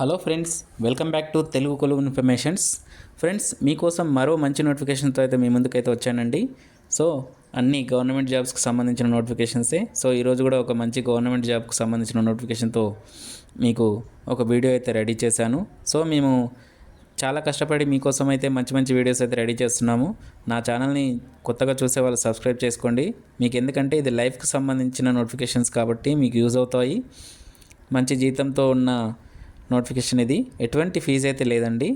Hello friends, welcome back to Telugu కొలువు informations. Friends, మీకోసం మరో మంచి నోటిఫికేషన్తో అయితే మీ ముందుకైతే వచ్చానండి. సో అన్ని గవర్నమెంట్ జాబ్స్కి సంబంధించిన నోటిఫికేషన్సే. సో ఈరోజు కూడా ఒక మంచి గవర్నమెంట్ జాబ్కి సంబంధించిన నోటిఫికేషన్తో మీకు ఒక వీడియో అయితే రెడీ చేశాను. సో మేము చాలా కష్టపడి మీకోసం అయితే మంచి మంచి వీడియోస్ అయితే రెడీ చేస్తున్నాము. నా ఛానల్ని కొత్తగా చూసే వాళ్ళు సబ్స్క్రైబ్ చేసుకోండి. మీకు ఎందుకంటే ఇది లైఫ్కి సంబంధించిన నోటిఫికేషన్స్ కాబట్టి మీకు యూజ్ అవుతాయి. మంచి జీతంతో ఉన్న నోటిఫికేషన్ ఇది. ఎటువంటి ఫీజు అయితే లేదండి.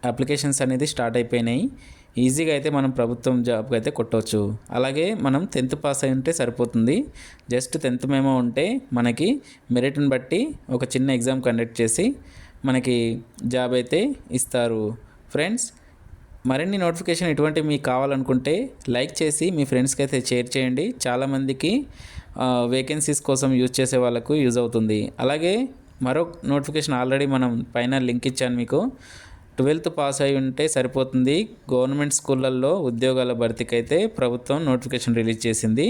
అప్లికేషన్స్ అనేది స్టార్ట్ అయిపోయినాయి. ఈజీగా అయితే మనం ప్రభుత్వం జాబ్కి అయితే కొట్టవచ్చు. అలాగే మనం 10th పాస్ అయి ఉంటే సరిపోతుంది. జస్ట్ 10th మేమో ఉంటే మనకి మెరిట్ని బట్టి ఒక చిన్న ఎగ్జామ్ కండక్ట్ చేసి మనకి జాబ్ అయితే ఇస్తారు. ఫ్రెండ్స్, మరిన్ని నోటిఫికేషన్ ఇటువంటి మీకు కావాలనుకుంటే లైక్ చేసి మీ ఫ్రెండ్స్కి అయితే షేర్ చేయండి. చాలామందికి వేకెన్సీస్ కోసం యూజ్ చేసే వాళ్ళకు యూజ్ అవుతుంది. అలాగే మరో నోటిఫికేషన్ ఆల్రెడీ మనం పైన లింక్ ఇచ్చాను మీకు. 12th పాస్ అయి ఉంటే సరిపోతుంది. గవర్నమెంట్ స్కూళ్ళల్లో ఉద్యోగాల భర్తీకి అయితే ప్రభుత్వం నోటిఫికేషన్ రిలీజ్ చేసింది.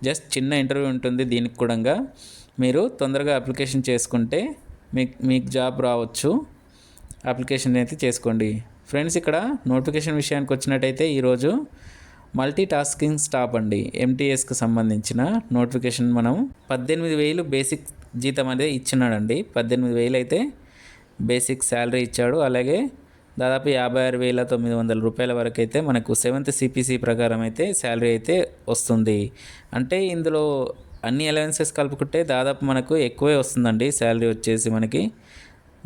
జస్ట్ చిన్న ఇంటర్వ్యూ ఉంటుంది. దీనికి కూడా మీరు తొందరగా అప్లికేషన్ చేసుకుంటే మీకు జాబ్ రావచ్చు. అప్లికేషన్ అయితే చేసుకోండి. ఫ్రెండ్స్, ఇక్కడ నోటిఫికేషన్ విషయానికి వచ్చినట్టయితే ఈరోజు మల్టీ టాస్కింగ్ స్టాఫ్ అండి, ఎంటీఎస్కి సంబంధించిన నోటిఫికేషన్. మనం 18,000 బేసిక్ జీతం అనేది ఇచ్చినాడండి. 18,000 అయితే బేసిక్ శాలరీ ఇచ్చాడు. అలాగే దాదాపు 56,900 రూపాయల వరకు అయితే మనకు 7th CPC ప్రకారం అయితే శాలరీ అయితే వస్తుంది. అంటే ఇందులో అన్ని అలవెన్సెస్ కలుపుకుంటే దాదాపు మనకు ఎక్కువే వస్తుందండి. శాలరీ వచ్చేసి మనకి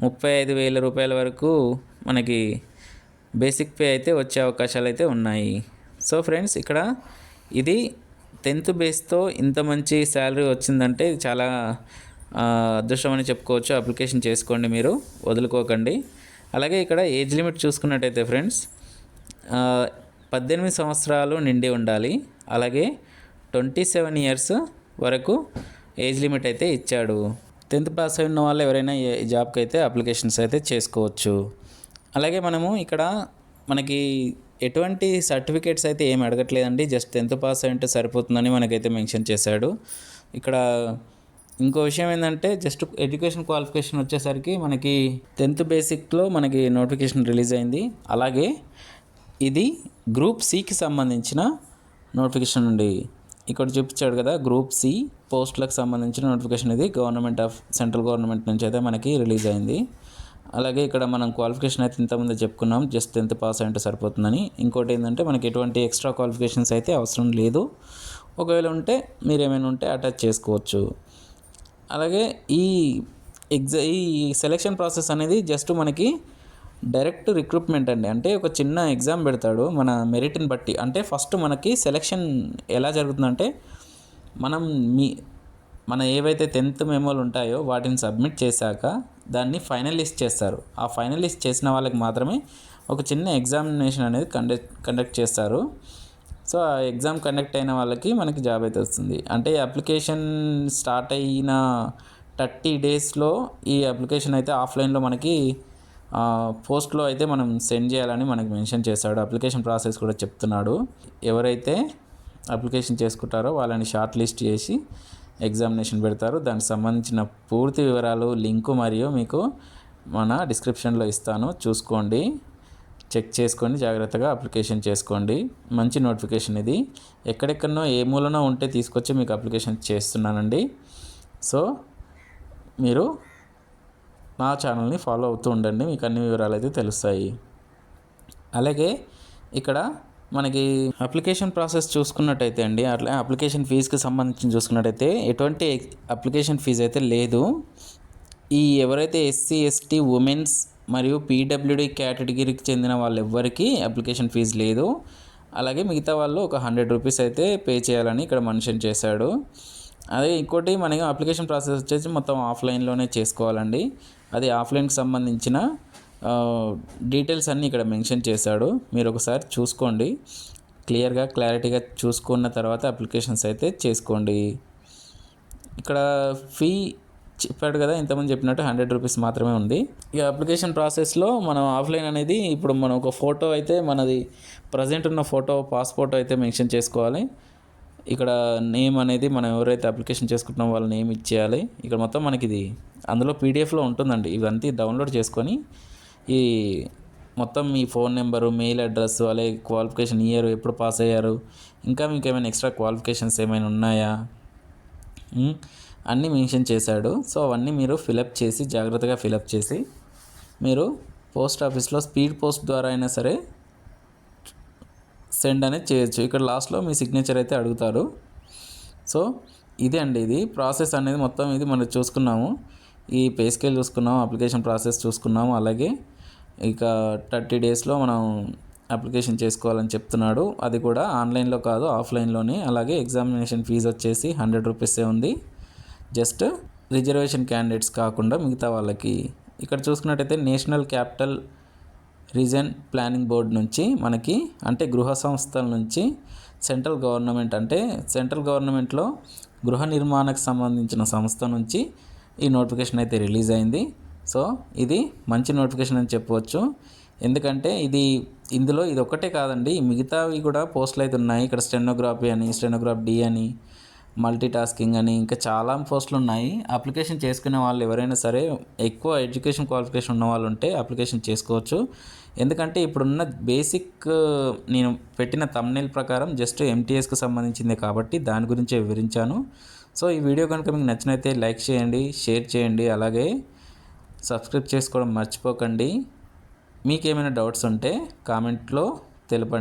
35,000 రూపాయల వరకు మనకి బేసిక్ పే అయితే వచ్చే అవకాశాలు అయితే ఉన్నాయి. సో ఫ్రెండ్స్, ఇక్కడ ఇది 10th బేస్తో ఇంత మంచి శాలరీ వచ్చిందంటే చాలా అదృష్టం అని చెప్పుకోవచ్చు. అప్లికేషన్ చేసుకోండి, మీరు వదులుకోకండి. అలాగే ఇక్కడ ఏజ్ లిమిట్ చూసుకున్నట్టయితే ఫ్రెండ్స్ 18 సంవత్సరాలు నిండి ఉండాలి. అలాగే 27 ఇయర్స్ వరకు ఏజ్ లిమిట్ అయితే ఇచ్చాడు. 10th పాస్ అయి ఉన్న వాళ్ళు ఎవరైనా ఈ జాబ్కి అయితే అప్లికేషన్స్ అయితే చేసుకోవచ్చు. అలాగే మనము ఇక్కడ మనకి ఎటువంటి సర్టిఫికేట్స్ అయితే ఏమి అడగట్లేదండి. జస్ట్ 10th పాస్ అయి ఉంటే సరిపోతుందని మనకైతే మెన్షన్ చేశాడు. ఇక్కడ ఇంకో విషయం ఏంటంటే జస్ట్ ఎడ్యుకేషన్ క్వాలిఫికేషన్ వచ్చేసరికి మనకి 10th బేసిక్లో మనకి నోటిఫికేషన్ రిలీజ్ అయింది. అలాగే ఇది గ్రూప్ సికి సంబంధించిన నోటిఫికేషన్ అండి. ఇక్కడ చూపించాడు కదా, గ్రూప్ సి పోస్టులకు సంబంధించిన నోటిఫికేషన్. ఇది సెంట్రల్ గవర్నమెంట్ నుంచి అయితే మనకి రిలీజ్ అయింది. అలాగే ఇక్కడ మనం క్వాలిఫికేషన్ అయితే ఇంతకుముందు చెప్పుకున్నాం, జస్ట్ 10th పాస్ అంటే సరిపోతుందని. ఇంకోటి ఏంటంటే మనకి ఎటువంటి ఎక్స్ట్రా క్వాలిఫికేషన్స్ అయితే అవసరం లేదు. ఒకవేళ ఉంటే మీరు ఏమైనా ఉంటే అటాచ్ చేసుకోవచ్చు. అలాగే ఈ సెలెక్షన్ ప్రాసెస్ అనేది జస్ట్ మనకి డైరెక్ట్ రిక్రూట్మెంట్ అండి. అంటే ఒక చిన్న ఎగ్జామ్ పెడతాడు మన మెరిట్ని బట్టి. అంటే ఫస్ట్ మనకి సెలెక్షన్ ఎలా జరుగుతుందంటే మన ఏవైతే 10th మెమోలు ఉంటాయో వాటిని సబ్మిట్ చేశాక దాన్ని ఫైనలిస్ట్ చేస్తారు. ఆ ఫైనలిస్ట్ చేసిన వాళ్ళకి మాత్రమే ఒక చిన్న ఎగ్జామినేషన్ అనేది కండక్ట్ చేస్తారు. సో ఆ ఎగ్జామ్ కండక్ట్ అయిన వాళ్ళకి మనకి జాబ్ అయితే వస్తుంది. అంటే అప్లికేషన్ స్టార్ట్ అయిన 30 డేస్లో ఈ అప్లికేషన్ అయితే ఆఫ్లైన్లో మనకి పోస్ట్లో అయితే మనం సెండ్ చేయాలని మనకి మెన్షన్ చేశాడు. అప్లికేషన్ ప్రాసెస్ కూడా చెప్తున్నాడు. ఎవరైతే అప్లికేషన్ చేసుకుంటారో వాళ్ళని షార్ట్ లిస్ట్ చేసి ఎగ్జామినేషన్ పెడతారు. దానికి సంబంధించిన పూర్తి వివరాలు లింకు మరియు మీకు మన డిస్క్రిప్షన్లో ఇస్తాను. చూసుకోండి, చెక్ చేసుకొని జాగ్రత్తగా అప్లికేషన్ చేసుకోండి. మంచి నోటిఫికేషన్ ఇది. ఎక్కడెక్కడనో ఏ మూలనో ఉంటే తీసుకొచ్చి మీకు అప్లికేషన్ చేస్తున్నానండి. సో మీరు నా ఛానల్ని ఫాలో అవుతూ ఉండండి, మీకు అన్ని వివరాలు అయితే తెలుస్తాయి. అలాగే ఇక్కడ మనకి అప్లికేషన్ ప్రాసెస్ చూసుకున్నట్టయితే అండి, అట్లా అప్లికేషన్ ఫీజుకి సంబంధించి చూసుకున్నట్టయితే ఎటువంటి అప్లికేషన్ ఫీజు అయితే లేదు. ఎవరైతే SC ST ఉమెన్స్ మరియు PWD కేటగిరీకి చెందిన వాళ్ళు ఎవ్వరికీ అప్లికేషన్ ఫీజు లేదు. అలాగే మిగతా వాళ్ళు ఒక 100 రూపీస్ అయితే పే చేయాలని ఇక్కడ మెన్షన్ చేశాడు. అదే ఇంకోటి మనకి అప్లికేషన్ ప్రాసెస్ వచ్చేసి మొత్తం ఆఫ్లైన్లోనే చేసుకోవాలండి. అది ఆఫ్లైన్కి సంబంధించిన డీటెయిల్స్ అన్నీ ఇక్కడ మెన్షన్ చేశాడు. మీరు ఒకసారి చూసుకోండి, క్లారిటీగా చూసుకున్న తర్వాత అప్లికేషన్స్ అయితే చేసుకోండి. ఇక్కడ ఫీ చెప్పాడు కదా, ఇంతకుముందు చెప్పినట్టు 100 రూపీస్ మాత్రమే ఉంది. ఈ అప్లికేషన్ ప్రాసెస్లో మనం ఆఫ్లైన్ అనేది ఇప్పుడు మనం ఒక ఫోటో అయితే మనది ప్రజెంట్ ఉన్న ఫోటో పాస్పోర్ట్ అయితే మెన్షన్ చేసుకోవాలి. ఇక్కడ నేమ్ అనేది మనం ఎవరైతే అప్లికేషన్ చేసుకుంటున్నామో వాళ్ళ నేమ్ ఇచ్చేయాలి. ఇక్కడ మొత్తం మనకి ఇది అందులో పీడిఎఫ్లో ఉంటుందండి. ఇవంతా డౌన్లోడ్ చేసుకొని ఈ మొత్తం మీ ఫోన్ నెంబరు, మెయిల్ అడ్రస్, అలాగే క్వాలిఫికేషన్ ఇయర్, ఎప్పుడు పాస్ అయ్యారు, ఇంకా మీకు ఏమైనా ఎక్స్ట్రా క్వాలిఫికేషన్స్ ఏమైనా ఉన్నాయా, అన్నీ మెన్షన్ చేశాడు. సో అవన్నీ మీరు ఫిలప్ చేసి జాగ్రత్తగా ఫిలప్ చేసి మీరు పోస్ట్ ఆఫీస్లో స్పీడ్ పోస్ట్ ద్వారా అయినా సరే సెండ్ అనేది చేయొచ్చు. ఇక్కడ లాస్ట్లో మీ సిగ్నేచర్ అయితే అడుగుతారు. సో ఇదే అండి, ఇది ప్రాసెస్ అనేది మొత్తం ఇది మనం చూసుకున్నాము. ఈ పే స్కేల్ చూసుకున్నాము, అప్లికేషన్ ప్రాసెస్ చూసుకున్నాము. అలాగే ఇక 30 డేస్లో మనం అప్లికేషన్ చేసుకోవాలని చెప్తున్నాడు. అది కూడా ఆన్లైన్లో కాదు, ఆఫ్లైన్లోనే. అలాగే ఎగ్జామినేషన్ ఫీజు వచ్చేసి 100 రూపీసే ఉంది. జస్ట్ రిజర్వేషన్ క్యాండిడేట్స్ కాకుండా మిగతా వాళ్ళకి. ఇక్కడ చూసుకున్నట్టయితే national capital region planning board నుంచి మనకి, అంటే గృహ సంస్థల నుంచి, సెంట్రల్ గవర్నమెంట్ అంటే సెంట్రల్ గవర్నమెంట్లో గృహ నిర్మాణకు సంబంధించిన సంస్థ నుంచి ఈ నోటిఫికేషన్ అయితే రిలీజ్ అయింది. సో ఇది మంచి నోటిఫికేషన్ అని చెప్పవచ్చు. ఎందుకంటే ఇందులో ఇది ఒక్కటే కాదండి, మిగతావి కూడా పోస్టులు అయితే ఉన్నాయి. ఇక్కడ స్టెనోగ్రాఫీ అని, స్టెనోగ్రాఫ్ డి అని, మల్టీ టాస్కింగ్ అని, ఇంకా చాలా పోస్టులు ఉన్నాయి. అప్లికేషన్ చేసుకునే వాళ్ళు ఎవరైనా సరే ఎక్కువ ఎడ్యుకేషన్ క్వాలిఫికేషన్ ఉన్న వాళ్ళు ఉంటే అప్లికేషన్ చేసుకోవచ్చు. ఎందుకంటే ఇప్పుడున్న బేసిక్ నేను పెట్టిన థంబ్నెయిల్ ప్రకారం జస్ట్ ఎంటీఎస్కి సంబంధించిందే కాబట్టి దాని గురించే వివరించాను. సో ఈ వీడియో కనుక మీకు నచ్చినైతే లైక్ చేయండి, షేర్ చేయండి, అలాగే సబ్స్క్రైబ్ చేసుకోవడం మర్చిపోకండి. మీకేమైనా డౌట్స్ ఉంటే కామెంట్లో తెలపండి.